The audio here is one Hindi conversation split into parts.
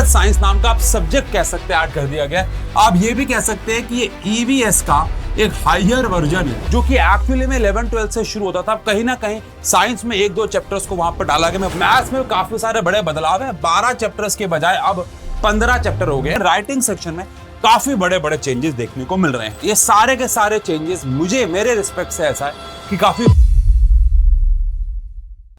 अर्थ साइंस नाम का आप सब्जेक्ट कह सकते हैं ऐड कर दिया गया। आप ये भी कह सकते हैं कि ये ईवीएस का एक हायर वर्जन है जो कि एक्चुअली में 11-12 से शुरू होता था। कहीं ना कहीं साइंस में 1-2 चैप्टर्स को वहां पर डाला गया। मैथ्स में काफी सारे बड़े बदलाव हैं। 12 चैप्टर्स के बजाय अब 15 चैप्टर हो गए। राइटिंग सेक्शन में काफी बड़े बड़े चेंजेस देखने को मिल रहे हैं। ये सारे के सारे चेंजेस मुझे मेरे रिस्पेक्ट से ऐसा है कि काफी,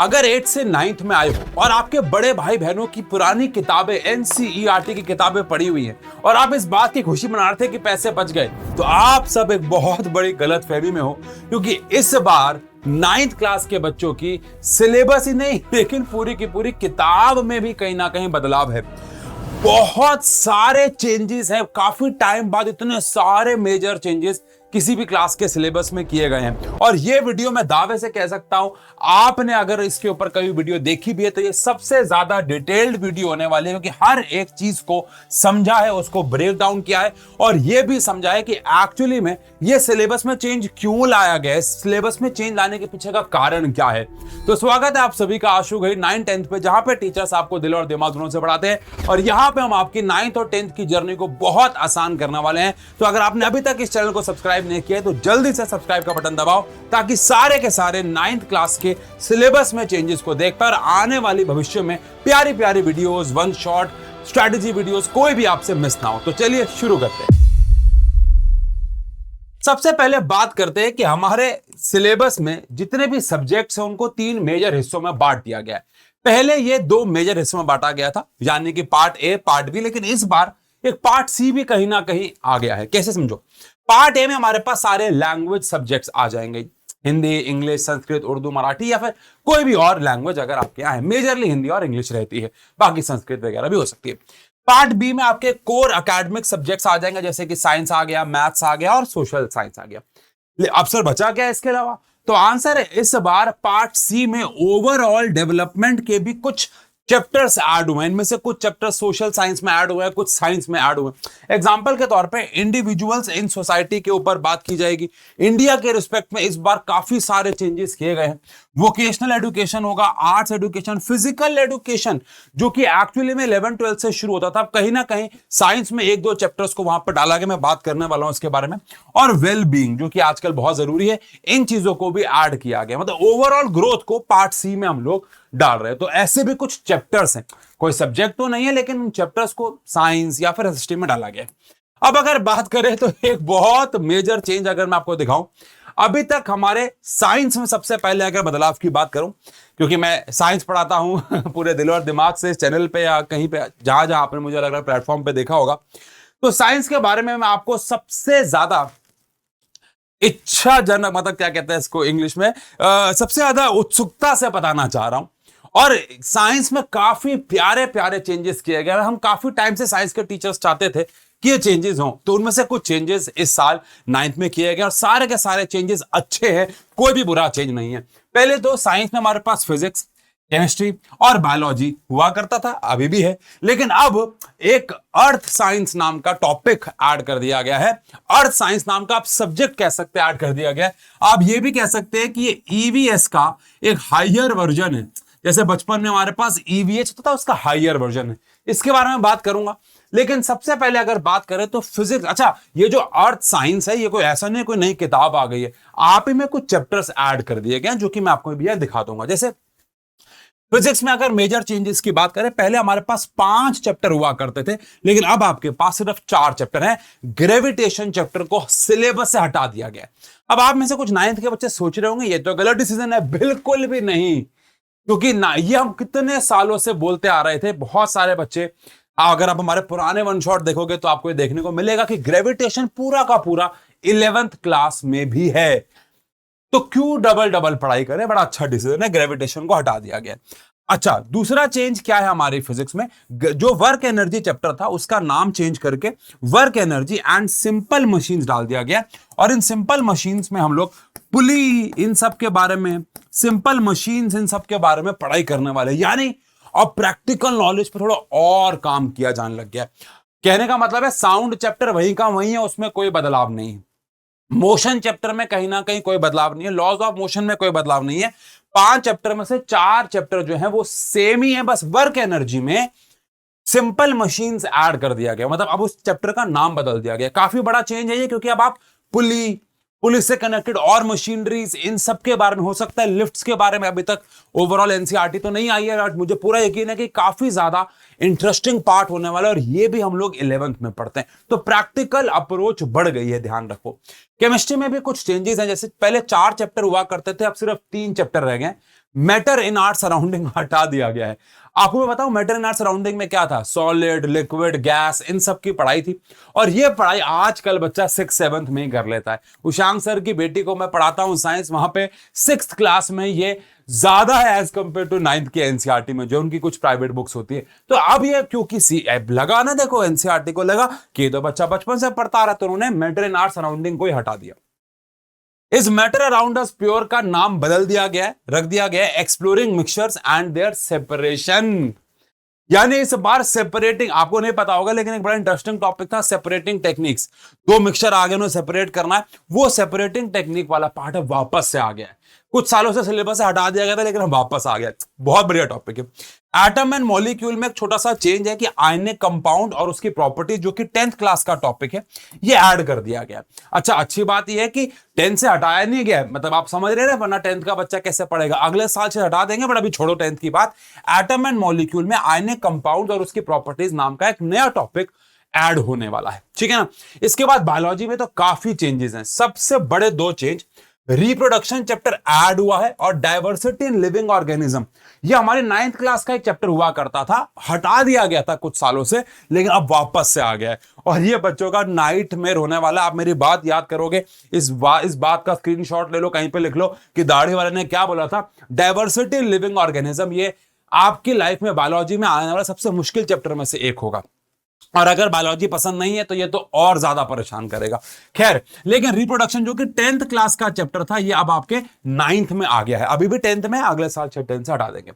अगर 8 से 9th में आए हो और आपके बड़े भाई बहनों की पुरानी किताबें एनसीईआरटी की किताबें पढ़ी हुई हैं और आप इस बात की खुशी मना रहे थे कि पैसे बच गए, तो आप सब एक बहुत बड़ी गलतफहमी में हो, क्योंकि इस बार 9th क्लास के बच्चों की सिलेबस ही नहीं लेकिन पूरी की पूरी किताब में भी कहीं ना कहीं बदलाव है। बहुत सारे चेंजेस हैं। काफी टाइम बाद इतने सारे मेजर चेंजेस किसी भी क्लास के सिलेबस में किए गए हैं और ये वीडियो मैं दावे से कह सकता हूं, आपने अगर इसके ऊपर कभी वीडियो देखी भी है तो ये सबसे ज्यादा डिटेल्ड वीडियो होने वाली है, क्योंकि हर एक चीज को समझा है, उसको ब्रेक डाउन किया है और ये भी समझा है कि एक्चुअली में ये सिलेबस में चेंज क्यों लाया गया है, सिलेबस में चेंज लाने के पीछे का कारण क्या है। तो स्वागत है आप सभी का आशु घई 9th-10th पे, जहां पे टीचर्स आपको दिल और दिमाग दोनों से पढ़ाते हैं और यहाँ पे हम आपकी 9th और 10th की जर्नी को बहुत आसान करने वाले हैं। तो अगर आपने अभी तक इस चैनल को सब्सक्राइब नहीं किया तो जल्दी से सब्सक्राइब का बटन दबाओ ताकि सारे के सारे 9th क्लास के सिलेबस में चेंजेस को देखकर आने वाली भविष्य में प्यारी प्यारी videos, one shot strategy videos कोई भी आपसे मिस ना हो। तो चलिए शुरू करते हैं। सबसे पहले बात करते हैं कि हमारे सिलेबस में जितने भी सब्जेक्ट्स हैं उनको 3 मेजर हिस्सों में बांट दिया गया है। पहले ये 2 मेजर हिस्सों में बांटा गया था, यानी कि पार्ट ए, पार्ट बी, लेकिन इस बार एक पार्ट सी भी कहीं ना कहीं आ गया है। कैसे समझो? पार्ट ए में हमारे पास सारे लैंग्वेज सब्जेक्ट्स आ जाएंगे, हिंदी, इंग्लिश, संस्कृत, उर्दू, मराठी या फिर कोई भी और लैंग्वेज अगर आपके यहाँ है। मेजरली हिंदी और इंग्लिश रहती है, बाकी संस्कृत वगैरह भी हो सकती है। पार्ट बी में आपके कोर एकेडमिक सब्जेक्ट्स आ जाएंगे, जैसे कि साइंस आ गया, मैथ्स आ गया और सोशल साइंस आ गया। अवसर बचा क्या है इसके अलावा? तो आंसर है इस बार पार्ट सी में ओवरऑल डेवलपमेंट के भी कुछ चैप्टर्स ऐड हुए हैं। इनमें से कुछ चैप्टर सोशल साइंस में ऐड हुए हैं, कुछ साइंस में ऐड हुए हैं। एग्जांपल के तौर पे इंडिविजुअल्स इन सोसाइटी के ऊपर बात की जाएगी। इंडिया के रिस्पेक्ट में इस बार काफी सारे चेंजेस किए गए हैं। वोकेशनल एजुकेशन होगा, आर्ट्स एजुकेशन, फिजिकल एजुकेशन जो कि एक्चुअली में 11-12 से शुरू होता था, कहीं ना कहीं साइंस में 1-2 चैप्टर्स को वहां पर डाला गया। मैं बात करने वाला हूं इसके बारे में। और वेल बीइंग जो कि आजकल बहुत जरूरी है, इन चीजों को भी ऐड किया गया। मतलब ओवरऑल ग्रोथ को पार्ट सी में हम लोग डाल रहे हैं। तो ऐसे भी कुछ चैप्टर्स हैं, कोई सब्जेक्ट तो नहीं है लेकिन उन चैप्टर्स को साइंस या फिर हिस्ट्री में डाला गया। अब अगर बात करें तो एक बहुत मेजर चेंज अगर मैं आपको दिखाऊं, अभी तक हमारे साइंस में सबसे पहले अगर बदलाव की बात करूं, क्योंकि मैं साइंस पढ़ाता हूं पूरे दिल और दिमाग से, इस चैनल पे या कहीं पे जहां जहां आपने मुझे अलग अलग प्लेटफॉर्म पे देखा होगा, तो साइंस के बारे में मैं आपको सबसे ज्यादा इच्छाजनक, मतलब क्या कहते हैं इसको इंग्लिश में, सबसे ज्यादा उत्सुकता से बताना चाह रहा हूं। और साइंस में काफी प्यारे प्यारे चेंजेस किए गए। हम काफी टाइम से साइंस के टीचर्स चाहते थे कि ये चेंजेस हों, तो उनमें से कुछ चेंजेस इस साल 9th में किए गए और सारे के सारे चेंजेस अच्छे हैं, कोई भी बुरा चेंज नहीं है। पहले तो साइंस में हमारे पास फिजिक्स, केमिस्ट्री और बायोलॉजी हुआ करता था, अभी भी है, लेकिन अब एक अर्थ साइंस नाम का टॉपिक ऐड कर दिया गया है। अर्थ साइंस नाम का आप सब्जेक्ट कह सकते हैं ऐड कर दिया गया है। आप ये भी कह सकते हैं कि ये ईवीएस का एक हायर वर्जन है। जैसे बचपन में हमारे पास ईवीएच होता था, उसका हायर वर्जन है। इसके बारे में बात करूंगा, लेकिन सबसे पहले अगर बात करें तो फिजिक्स, अच्छा ये जो अर्थ साइंस है ये कोई ऐसा नहीं कोई नई किताब आ गई है, आप ही में कुछ चैप्टर्स ऐड कर दिए गए जो कि मैं आपको भी दिखा दूंगा। जैसे फिजिक्स में अगर मेजर चेंजेस की बात करें, पहले हमारे पास 5 चैप्टर हुआ करते थे, लेकिन अब आपके पास सिर्फ 4 चैप्टर हैं। ग्रेविटेशन चैप्टर को सिलेबस से हटा दिया गया। अब आप में से कुछ 9th के बच्चे सोच रहे होंगे ये तो गलत डिसीजन है। बिल्कुल भी नहीं, क्योंकि ना ये हम कितने सालों से बोलते आ रहे थे। बहुत सारे बच्चे, अगर आप हमारे पुराने वन शॉट देखोगे तो आपको ये देखने को मिलेगा कि ग्रेविटेशन पूरा का पूरा 11th क्लास में भी है। तो क्यों डबल डबल पढ़ाई करें? बड़ा अच्छा डिसीजन है, ग्रेविटेशन को हटा दिया गया। अच्छा, दूसरा चेंज क्या है हमारी फिजिक्स में? जो वर्क एनर्जी चैप्टर था उसका नाम चेंज करके work energy and simple machines डाल दिया गया। और इन सिंपल मशीन्स में हम लोग पुली, इन सब के बारे में, सिंपल मशीन्स, इन सब के बारे में पढ़ाई करने वाले। यानी अब प्रैक्टिकल नॉलेज पर थोड़ा और काम किया जाने लग गया। कहने का मतलब है साउंड चैप्टर वहीं का वहीं है, उसमें कोई बदलाव नहीं है। मोशन चैप्टर में कहीं ना कहीं कोई बदलाव नहीं है, लॉज ऑफ मोशन में कोई बदलाव नहीं है। 5 चैप्टर में से 4 चैप्टर जो है वो सेम ही है, बस वर्क एनर्जी में सिंपल मशीन्स ऐड कर दिया गया, मतलब अब उस चैप्टर का नाम बदल दिया गया। काफी बड़ा चेंज है ये, क्योंकि अब आप पुलिस से कनेक्टेड और मशीनरीज, इन सब के बारे में, हो सकता है लिफ्ट्स के बारे में अभी तक ओवरऑल एनसीईआरटी तो नहीं आई है, बट मुझे पूरा यकीन है कि काफी ज्यादा इंटरेस्टिंग पार्ट होने वाला है, और ये भी हम लोग 11th में पढ़ते हैं, तो प्रैक्टिकल अप्रोच बढ़ गई है, ध्यान रखो। केमिस्ट्री में भी कुछ चेंजेस हैं, जैसे पहले 4 चैप्टर हुआ करते थे, अब सिर्फ 3 चैप्टर रह गए। मैटर इन आर सराउंडिंग हटा दिया गया है। आपको मैं बताऊं, मैटर इन आर सराउंडिंग में क्या था, सॉलिड, लिक्विड, गैस, इन सब की पढ़ाई थी, और ये पढ़ाई आजकल बच्चा 6th-7th में ही कर लेता है। उशांक सर की बेटी को मैं पढ़ाता हूं साइंस, वहां पे 6th क्लास में ये ज्यादा है एज कंपेयर टू 9th के एनसीईआरटी में, जो उनकी कुछ प्राइवेट बुक्स होती है। तो अब ये क्योंकि लगा ना, देखो एनसीईआरटी को लगा कि तो बच्चा बचपन से पढ़ता आ रहा, तो उन्होंने मैटर इन आर सराउंडिंग को ही हटा दिया। इस मैटर अराउंड अस प्योर का नाम बदल दिया गया है, रख दिया गया है exploring mixtures and their separation. यानी इस बार सेपरेटिंग, आपको नहीं पता होगा लेकिन एक बड़ा इंटरेस्टिंग टॉपिक था, सेपरेटिंग टेक्निक्स। 2 मिक्सचर आ गए, उन्हें सेपरेट करना है, वो सेपरेटिंग टेक्निक वाला पार्ट अब वापस से आ गया है। कुछ सालों से सिलेबस से हटा दिया गया था, लेकिन अब वापस आ गया। बहुत बढ़िया टॉपिक है। एटम एंड मॉलिक्यूल में एक छोटा सा चेंज है कि आयनिक कंपाउंड और उसकी प्रॉपर्टी, जो कि 10th क्लास का टॉपिक है, ये ऐड कर दिया गया। अच्छा, अच्छी बात यह है कि 10th से हटाया नहीं गया, मतलब आप समझ रहे हैं, वरना 10th का बच्चा कैसे पढ़ेगा, अगले साल से हटा देंगे, बट अभी छोड़ो 10th की बात। एटम एंड मॉलिक्यूल में आयनिक कंपाउंड और उसकी प्रॉपर्टीज नाम का एक नया टॉपिक ऐड होने वाला है, ठीक है ना। इसके बाद बायोलॉजी में तो काफी चेंजेस हैं। सबसे बड़े 2 चेंज, रिप्रोडक्शन चैप्टर ऐड हुआ है, और डायवर्सिटी इन लिविंग ऑर्गेनिज्म, ये हमारे 9th क्लास का एक चैप्टर हुआ करता था, हटा दिया गया था कुछ सालों से, लेकिन अब वापस से आ गया है, और ये बच्चों का नाइटमेयर होने वाला। आप मेरी बात याद करोगे, इस बात का स्क्रीनशॉट ले लो, कहीं पे लिख लो कि दाढ़ी वाले ने क्या बोला था, डायवर्सिटी इन लिविंग ऑर्गेनिज्म। ये आपकी लाइफ में बायोलॉजी में आने वाला सबसे मुश्किल चैप्टर में से एक होगा, और अगर बायोलॉजी पसंद नहीं है तो ये तो और ज्यादा परेशान करेगा। खैर, लेकिन रिप्रोडक्शन जो कि 10th क्लास का चैप्टर था, ये अब आपके 9th में आ गया है, अभी भी 10th में, अगले साल 10th से हटा देंगे।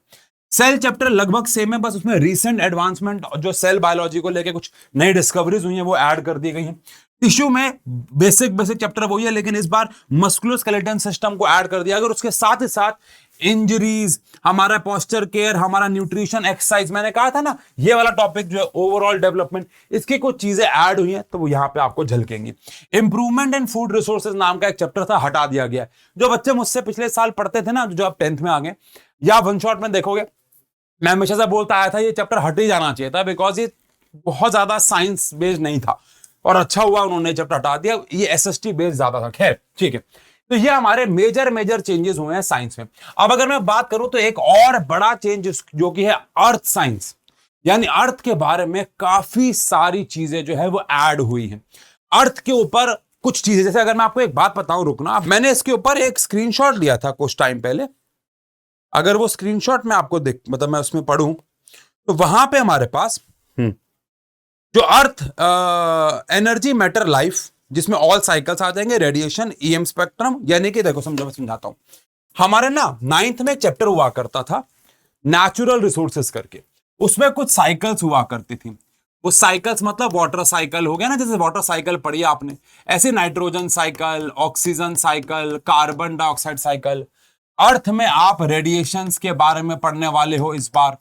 सेल चैप्टर लगभग सेम है, बस उसमें रीसेंट एडवांसमेंट, जो सेल बायोलॉजी को लेके कुछ नई डिस्कवरीज हुई हैं, वो ऐड कर दी गई हैं। टिश्यू में बेसिक चैप्टर वही है, लेकिन इस बार मस्कुलोस्केलेटन सिस्टम को ऐड कर दिया। अगर उसके साथ ही साथ इंजरीज, हमारा पोस्चर केयर, हमारा न्यूट्रिशन, एक्सरसाइज, मैंने कहा था ना, ये वाला टॉपिक जो है ओवरऑल डेवलपमेंट, इसकी कुछ चीजें ऐड हुई हैं, तो वो यहां पे आपको झलकेंगी। इंप्रूवमेंट इन फूड रिसोर्सेज नाम का एक चैप्टर था, हटा दिया गया है। जो बच्चे मुझसे पिछले साल पढ़ते थे ना, जो अब 10th में आ गए, या वन शॉट में देखोगे, मैं हमेशा से बोलता आया था ये चैप्टर हट ही जाना चाहिए था, बिकॉज ये बहुत ज्यादा साइंस बेस्ड नहीं था, और अच्छा हुआ उन्होंने चैप्टर हटा दिया, ये एसएसटी बेस्ड ज्यादा था। खैर, ठीक है, तो ये हमारे मेजर चेंजेस हुए हैं साइंस में। अब अगर मैं बात करूं तो एक और बड़ा चेंज जो कि है अर्थ साइंस, यानी अर्थ के बारे में काफी सारी चीजें जो है वो ऐड हुई हैं। अर्थ के ऊपर कुछ चीजें, जैसे अगर मैं आपको एक बात बताऊं, रुकना, मैंने इसके ऊपर एक स्क्रीनशॉट लिया था कुछ टाइम पहले, अगर वो स्क्रीनशॉट में आपको मतलब मैं उसमें पढ़ूं, तो वहां पे हमारे पास जो अर्थ एनर्जी मैटर लाइफ, जिसमें ऑल साइकिल्स आ जाएंगे, रेडिएशन, ईएम स्पेक्ट्रम, यानी कि देखो समझो, मैं समझाता हूं। हमारे ना 9th में एक चैप्टर हुआ करता था नेचुरल रिसोर्सेस करके, उसमें कुछ साइकिल्स हुआ करती थी। वो साइकिल्स मतलब वाटर साइकिल हो गया ना, जैसे वाटर साइकिल पढ़ी आपने, ऐसे nitrogen cycle, oxygen cycle, carbon dioxide cycle. Earth में आप रेडिएशंस के बारे में पढ़ने वाले हो इस बार,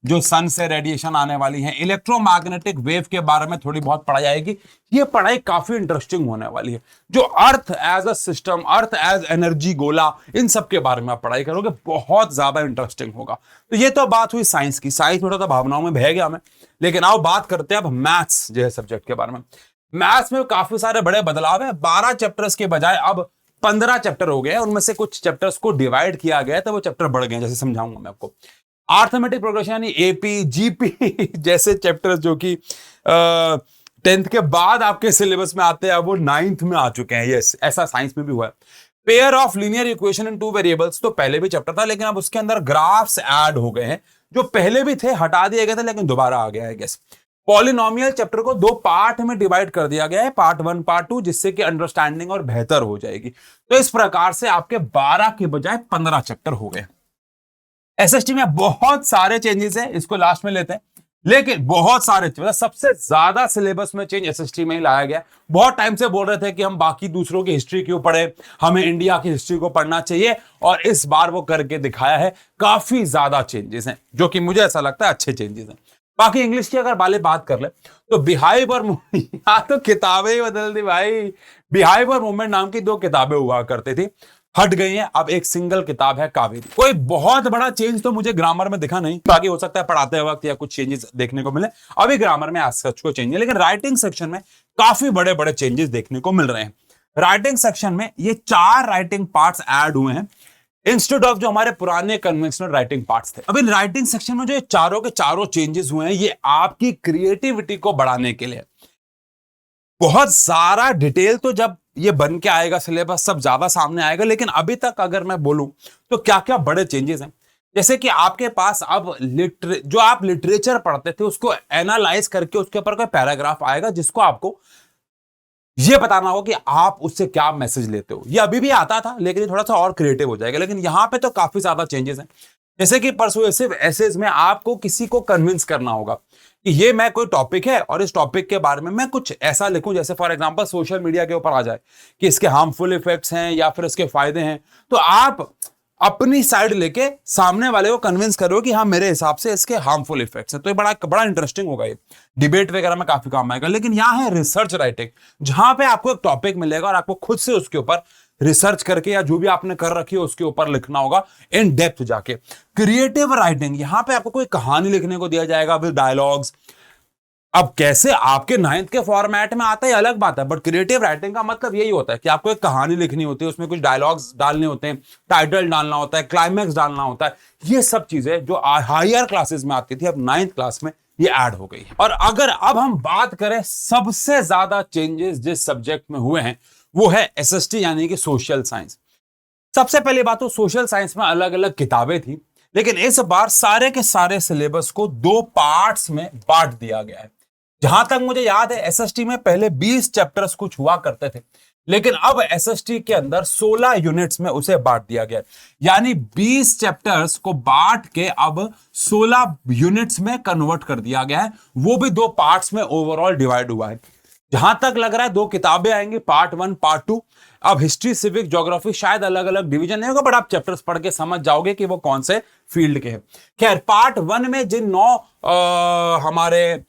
जो सन से रेडिएशन आने वाली है। इलेक्ट्रोमैग्नेटिक वेव के बारे में थोड़ी बहुत पढ़ाई आएगी। ये पढ़ाई काफी इंटरेस्टिंग होने वाली है। जो earth as a system, earth as energy गोला, इन सब के बारे में आप पढ़ाई करोगे, बहुत ज्यादा इंटरेस्टिंग होगा। तो ये तो बात हुई साइंस की। साइंस में थोड़ा भावनाओं में बह गया मैं, लेकिन आओ बात करते हैं अब मैथ्स जो है सब्जेक्ट के बारे में। मैथ्स में काफी सारे बड़े बदलाव है। 12 चैप्टर्स के बजाय अब 15 चैप्टर हो गए, उनमें से कुछ चैप्टर्स को डिवाइड किया गया, तो वो चैप्टर बढ़ गए, जैसे समझाऊंगा मैं आपको। अर्थमेटिक प्रोग्रेशन यानी एपी, जीपी जैसे चैप्टर्स जो कि 10th के बाद आपके सिलेबस में आते हैं, अब वो 9th में आ चुके हैं। यस, ऐसा साइंस में भी हुआ है। Pair of linear equation in 2 variables, तो पहले भी चैप्टर था, लेकिन अब उसके अंदर ग्राफ्स ऐड हो गए हैं, जो पहले भी थे, हटा दिए गए थे, लेकिन दोबारा आ गया है। गेस पॉलिनोमियल चैप्टर को 2 पार्ट में डिवाइड कर दिया गया है, पार्ट 1, पार्ट 2, जिससे कि अंडरस्टैंडिंग और बेहतर हो जाएगी। तो इस प्रकार से आपके 12 के बजाय 15 चैप्टर हो गए। एसएसटी में बहुत सारे चेंजेस हैं, इसको लास्ट में लेते हैं, लेकिन बहुत सारे, मतलब सबसे ज्यादा सिलेबस में चेंज एसएसटी में ही लाया गया। बहुत टाइम से बोल रहे थे कि हम बाकी दूसरों की हिस्ट्री क्यों पढ़े, हमें इंडिया की हिस्ट्री को पढ़ना चाहिए, और इस बार वो करके दिखाया है। काफी ज्यादा चेंजेस हैं, जो कि मुझे ऐसा लगता है अच्छे चेंजेस हैं। बाकी इंग्लिश की अगर बात कर ले तो बिहाइव और यहाँ तो किताबें ही बदल दी भाई। बिहाइव और मूवमेंट नाम की 2 किताबें हुआ करती थी, हट गई हैं, अब एक सिंगल किताब है कावेरी। कोई बहुत बड़ा चेंज तो मुझे ग्रामर में दिखा नहीं, बाकी हो सकता है पढ़ाते वक्त या कुछ चेंजेस देखने को मिले। अभी ग्रामर में आज सच को चेंज है, लेकिन राइटिंग सेक्शन में काफी बड़े बड़े चेंजेस देखने को मिल रहे हैं। राइटिंग सेक्शन में ये 4 राइटिंग पार्ट्स ऐड हुए हैं इंस्टेड ऑफ जो हमारे पुराने कन्वेंशनल राइटिंग पार्ट्स थे। अब इन राइटिंग सेक्शन में जो चारों के चारों चेंजेस हुए हैं, ये आपकी क्रिएटिविटी को बढ़ाने के लिए। बहुत सारा डिटेल तो जब ये बन के आएगा सिलेबस सब ज्यादा सामने आएगा, लेकिन अभी तक अगर मैं बोलूं तो क्या क्या बड़े चेंजेस हैं। जैसे कि आपके पास अब जो आप लिटरेचर पढ़ते थे उसको एनालाइज करके उसके ऊपर कोई पैराग्राफ आएगा जिसको आपको ये बताना होगा कि आप उससे क्या मैसेज लेते हो। ये अभी भी आता था लेकिन थोड़ा सा और क्रिएटिव हो जाएगा, लेकिन यहां पे तो काफी ज्यादा चेंजेस हैं। जैसे कि परसुएसिव एसेज में आपको किसी को कन्विंस करना होगा कि ये मैं कोई टॉपिक है और इस टॉपिक के बारे में मैं कुछ ऐसा लिखूं, जैसे फॉर एग्जांपल सोशल मीडिया के ऊपर आ जाए कि इसके हार्मफुल इफेक्ट्स हैं या फिर इसके फायदे हैं, तो आप अपनी साइड लेके सामने वाले को कन्विंस करो कि हाँ मेरे हिसाब से इसके हार्मफुल इफेक्ट्स हैं। तो ये बड़ा इंटरेस्टिंग होगा, ये डिबेट वगैरह में काफी काम आएगा। लेकिन यहाँ है रिसर्च राइटिंग, जहां पे आपको एक टॉपिक मिलेगा और आपको खुद से उसके ऊपर रिसर्च करके या जो भी आपने कर रखी है उसके ऊपर लिखना होगा इन डेप्थ जाके। क्रिएटिव राइटिंग, यहां पे आपको कोई कहानी लिखने को दिया जाएगा विद डायलॉग्स। अब कैसे आपके 9th के फॉर्मेट में आता है अलग बात है, बट क्रिएटिव राइटिंग का मतलब यही होता है कि आपको एक कहानी लिखनी होती है, उसमें कुछ डायलॉग्स डालने होते हैं, टाइटल डालना होता है, क्लाइमैक्स डालना होता है। ये सब चीजें जो हायर क्लासेस में आती थी अब 9th क्लास में ये ऐड हो गई है। और अगर अब हम बात करें सबसे ज्यादा चेंजेस जिस सब्जेक्ट में हुए हैं वो है एसएसटी यानी कि सोशल साइंस। सबसे पहली बात तो सोशल साइंस में अलग अलग किताबें थी, लेकिन इस बार सारे के सारे सिलेबस को 2 पार्ट्स में बांट दिया गया है। जहां तक मुझे याद है एसएसटी में पहले 20 चैप्टर्स कुछ हुआ करते थे, लेकिन अब एसएसटी के अंदर 16 यूनिट्स में उसे बांट दिया गया, यानी 20 चैप्टर्स को बांट के अब 16 यूनिट्स में कन्वर्ट कर दिया गया है। वो भी 2 पार्ट्स में ओवरऑल डिवाइड हुआ है। जहां तक लग रहा है 2 किताबें आएंगी, पार्ट 1 पार्ट 2। अब हिस्ट्री सिविक ज्योग्राफी शायद अलग अलग डिवीजन नहीं होगा, बट आप चैप्टर्स पढ़ के समझ जाओगे कि वो कौन से फील्ड के हैं। खैर पार्ट 1 में जिन 9 हमारे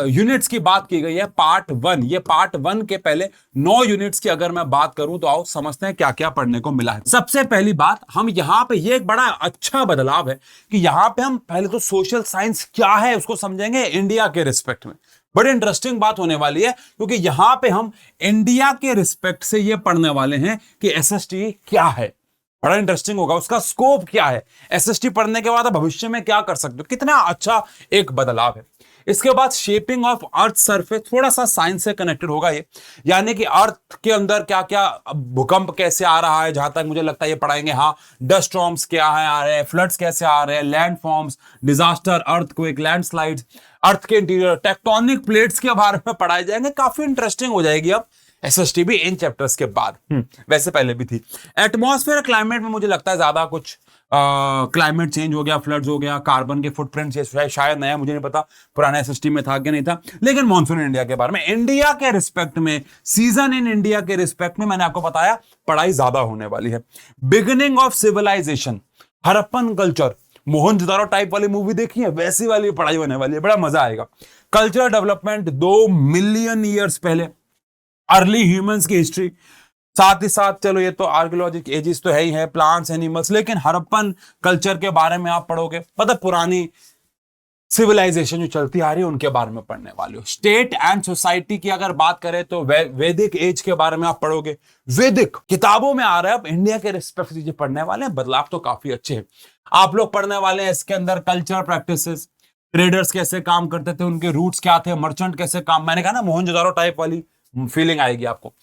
यूनिट्स की बात की गई है, पार्ट 1, ये पार्ट 1 के पहले 9 यूनिट्स की अगर मैं बात करूं तो आओ समझते हैं क्या क्या पढ़ने को मिला है। सबसे पहली बात, हम यहां पे ये एक बड़ा अच्छा बदलाव है कि यहां पे हम पहले तो सोशल साइंस क्या है उसको समझेंगे इंडिया के रिस्पेक्ट में। बड़ी इंटरेस्टिंग बात होने वाली है क्योंकि यहां पे हम इंडिया के रिस्पेक्ट से ये पढ़ने वाले हैं कि एसएसटी क्या है। बड़ा इंटरेस्टिंग होगा, उसका स्कोप क्या है, एसएसटी पढ़ने के बाद भविष्य में क्या कर सकते हो। कितना अच्छा एक बदलाव है। इसके बाद शेपिंग ऑफ अर्थ सरफेस, थोड़ा सा साइंस से कनेक्टेड होगा ये, यानी कि अर्थ के अंदर क्या क्या भूकंप कैसे आ रहा है, जहां तक मुझे लगता है ये पढ़ाएंगे। हाँ, डस्ट स्टॉर्म्स क्या है आ रहे हैं, फ्लड्स कैसे आ रहे हैं, landforms, disaster, earthquake, landslides, earth के इंटीरियर, टेक्टोनिक प्लेट्स के बारे में पढ़ाए जाएंगे। काफी इंटरेस्टिंग हो जाएगी अब एसएसटी भी इन चैप्टर्स के बाद। वैसे पहले भी थी। एटमॉस्फेयर क्लाइमेट में मुझे लगता है ज्यादा कुछ क्लाइमेट चेंज हो गया, फ्लड्स हो गया, कार्बन के फुटप्रिंट शायद नया, मुझे नहीं पता पुराना एसएसटी में था कि नहीं था। लेकिन मॉनसून इंडिया के बारे में, इंडिया के रिस्पेक्ट में, सीजन इन इंडिया के रिस्पेक्ट में मैंने आपको बताया पढ़ाई ज्यादा होने वाली है। Beginning of civilisation, Harappan culture, Mohenjodaro type वाली मूवी देखी है, वैसी वाली पढ़ाई होने वाली है, बड़ा मजा आएगा। कल्चरल डेवलपमेंट 2 मिलियन ईयर्स पहले, अर्ली ह्यूमंस की हिस्ट्री, साथ ही साथ चलो ये तो आर्कियोलॉजिक एजेस तो है ही है, प्लांट्स एनिमल्स, लेकिन हड़प्पन कल्चर के बारे में आप पढ़ोगे, मतलब पुरानी सिविलाइजेशन जो चलती आ रही है उनके बारे में पढ़ने वाले हो। स्टेट एंड सोसाइटी की अगर बात करें तो वैदिक एज के बारे में आप पढ़ोगे। वैदिक किताबों में आ रहा है, अब इंडिया के रिस्पेक्ट चीजें पढ़ने वाले हैं, बदलाव तो काफी अच्छे हैं। आप लोग पढ़ने वाले हैं इसके अंदर कल्चरल प्रैक्टिसेस, ट्रेडर्स कैसे काम करते थे, उनके रूट्स क्या थे, मर्चेंट कैसे काम, मैंने कहा ना मोहनजोदारो टाइप वाली फीलिंग आएगी आपको।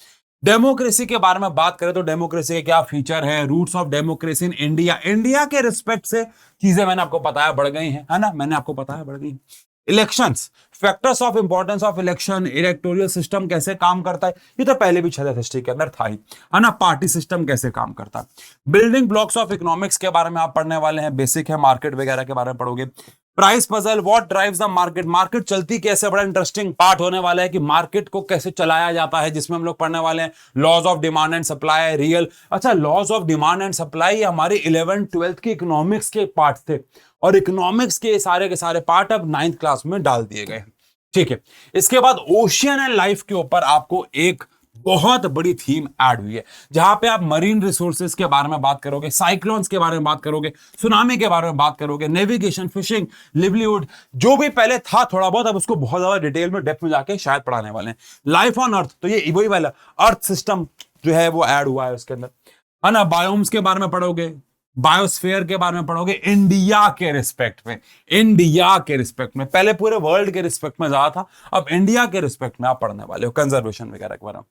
डेमोक्रेसी के बारे में बात करें तो डेमोक्रेसी के क्या फीचर है, roots of democracy in India, India के रिस्पेक्ट से चीजें मैंने आपको बताया बढ़ गई हैं, है ना, मैंने आपको बताया बढ़ गई। Elections, factors of importance of election, electoral system कैसे काम करता है, ये तो पहले भी छठे हिस्ट्री के अंदर था ही, है ना। पार्टी सिस्टम कैसे काम करता है। बिल्डिंग ब्लॉक्स ऑफ इकोनॉमिक्स के बारे में आप पढ़ने वाले हैं, बेसिक है, मार्केट वगैरह के बारे में पढ़ोगे। Price puzzle, what drives the market, market चलती कैसे, बड़ा इंटरेस्टिंग पार्ट होने वाला है कि मार्केट को कैसे चलाया जाता है, जिसमें हम लोग पढ़ने वाले हैं। Laws of demand and supply, real, अच्छा laws of demand and supply हमारे 11th 12th की इकोनॉमिक्स के पार्ट थे, और इकोनॉमिक्स के सारे पार्ट अब 9th क्लास में डाल दिए गए हैं। ठीक है, इसके बाद ओशियन एंड लाइफ के ऊपर आपको एक बहुत बड़ी थीम ऐड हुई है, जहां पे आप मरीन रिसोर्सेज के बारे में बात करोगे, साइक्लोन्स के बारे में बात करोगे, सुनामी के बारे में बात करोगे, नेविगेशन, फिशिंग, लिवलीहुड, जो भी पहले था थोड़ा बहुत, अब उसको बहुत ज्यादा डिटेल में डेप्थ में जाके शायद पढ़ाने वाले हैं। लाइफ ऑन अर्थ, तो ये वही वाला अर्थ सिस्टम जो है वो ऐड हुआ है उसके अंदर, है ना। बायोम्स के बारे में पढ़ोगे, बायोस्फीयर के बारे में पढ़ोगे, इंडिया के रिस्पेक्ट में, इंडिया के रिस्पेक्ट में, पहले पूरे वर्ल्ड के रिस्पेक्ट में ज्यादा था, अब इंडिया के रिस्पेक्ट में आप पढ़ने वाले हो, कंजर्वेशन वगैरह के बारे में।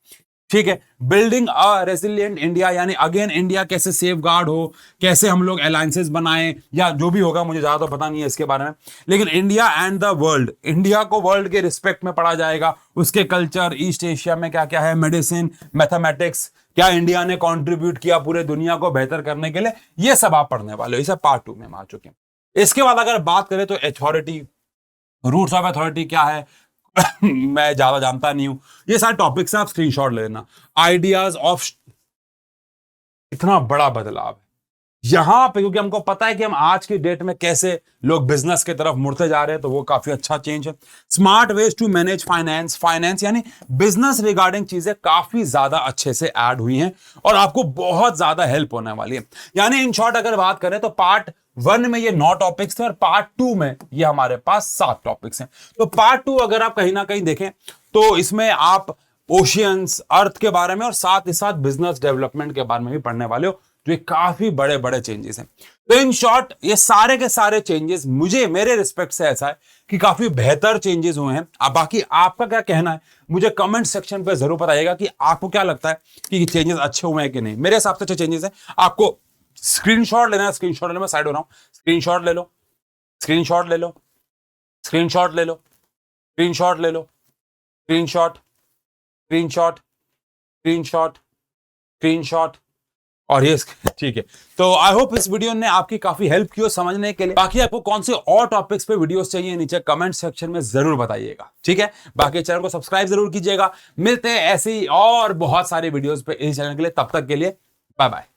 ठीक है, बिल्डिंग अ रेजिलिएंट इंडिया, यानी अगेन इंडिया कैसे सेफ गार्ड हो, कैसे हम लोग अलायंसेस बनाएं, या जो भी होगा, मुझे ज्यादा तो पता नहीं है इसके बारे में, लेकिन India and the world, India को वर्ल्ड के रिस्पेक्ट में पढ़ा जाएगा, उसके कल्चर, ईस्ट एशिया में क्या क्या है, मेडिसिन, मैथमेटिक्स, क्या इंडिया ने कंट्रीब्यूट किया पूरे दुनिया को बेहतर करने के लिए, ये सब आप पढ़ने वाले हो। इसे पार्ट 2 में हम आ चुके हैं। इसके बाद अगर बात करें तो अथॉरिटी, रूट्स ऑफ अथॉरिटी क्या है मैं ज्यादा जानता नहीं हूं, ये सारे टॉपिक्स आप स्क्रीनशॉट ले लेना। आइडियाज ऑफ, इतना बड़ा बदलाव है यहां पे, क्योंकि हमको पता है कि हम आज की डेट में कैसे लोग बिजनेस की तरफ मुड़ते जा रहे हैं, तो वो काफी अच्छा चेंज है। Smart ways to manage finance, finance यानी बिजनेस रिगार्डिंग चीजें काफी ज्यादा अच्छे से ऐड हुई हैं और आपको बहुत ज्यादा हेल्प होने वाली है। यानी इन शॉर्ट अगर बात करें तो पार्ट 1 में ये 9 टॉपिक्स थे और पार्ट 2 में ये हमारे पास 7 टॉपिक्स हैं। तो पार्ट 2 अगर आप कहीं ना कहीं देखें तो इसमें आप ओशियंस, अर्थ के बारे में और साथ ही साथ बिजनेस डेवलपमेंट के बारे में भी पढ़ने वाले हो, जो काफी बड़े बड़े चेंजेस हैं। तो इन शॉर्ट ये सारे के सारे चेंजेस मुझे, मेरे रिस्पेक्ट से ऐसा है कि काफी बेहतर चेंजेस हुए हैं। अब बाकी आपका क्या कहना है मुझे कमेंट सेक्शन पे जरूर बताइएगा कि आपको क्या लगता है कि चेंजेस अच्छे हुए हैं कि नहीं। मेरे हिसाब से अच्छे चेंजेस हैं। आपको स्क्रीनशॉट लेना है, स्क्रीनशॉट लेना, मैं साइड हो रहा हूं, स्क्रीनशॉट ले लो, स्क्रीनशॉट ले लो, स्क्रीनशॉट ले लो, स्क्रीनशॉट ले लो, स्क्रीनशॉट, स्क्रीनशॉट, स्क्रीनशॉट, स्क्रीनशॉट, और ये ठीक है। तो आई होप इस वीडियो ने आपकी काफी हेल्प की हो समझने के लिए। बाकी आपको कौन से और टॉपिक्स पे वीडियोस चाहिए नीचे कमेंट सेक्शन में जरूर बताइएगा, ठीक है। बाकी चैनल को सब्सक्राइब जरूर कीजिएगा। मिलते हैं ऐसी और बहुत सारी वीडियोस पे इस चैनल के लिए, तब तक के लिए बाय बाय।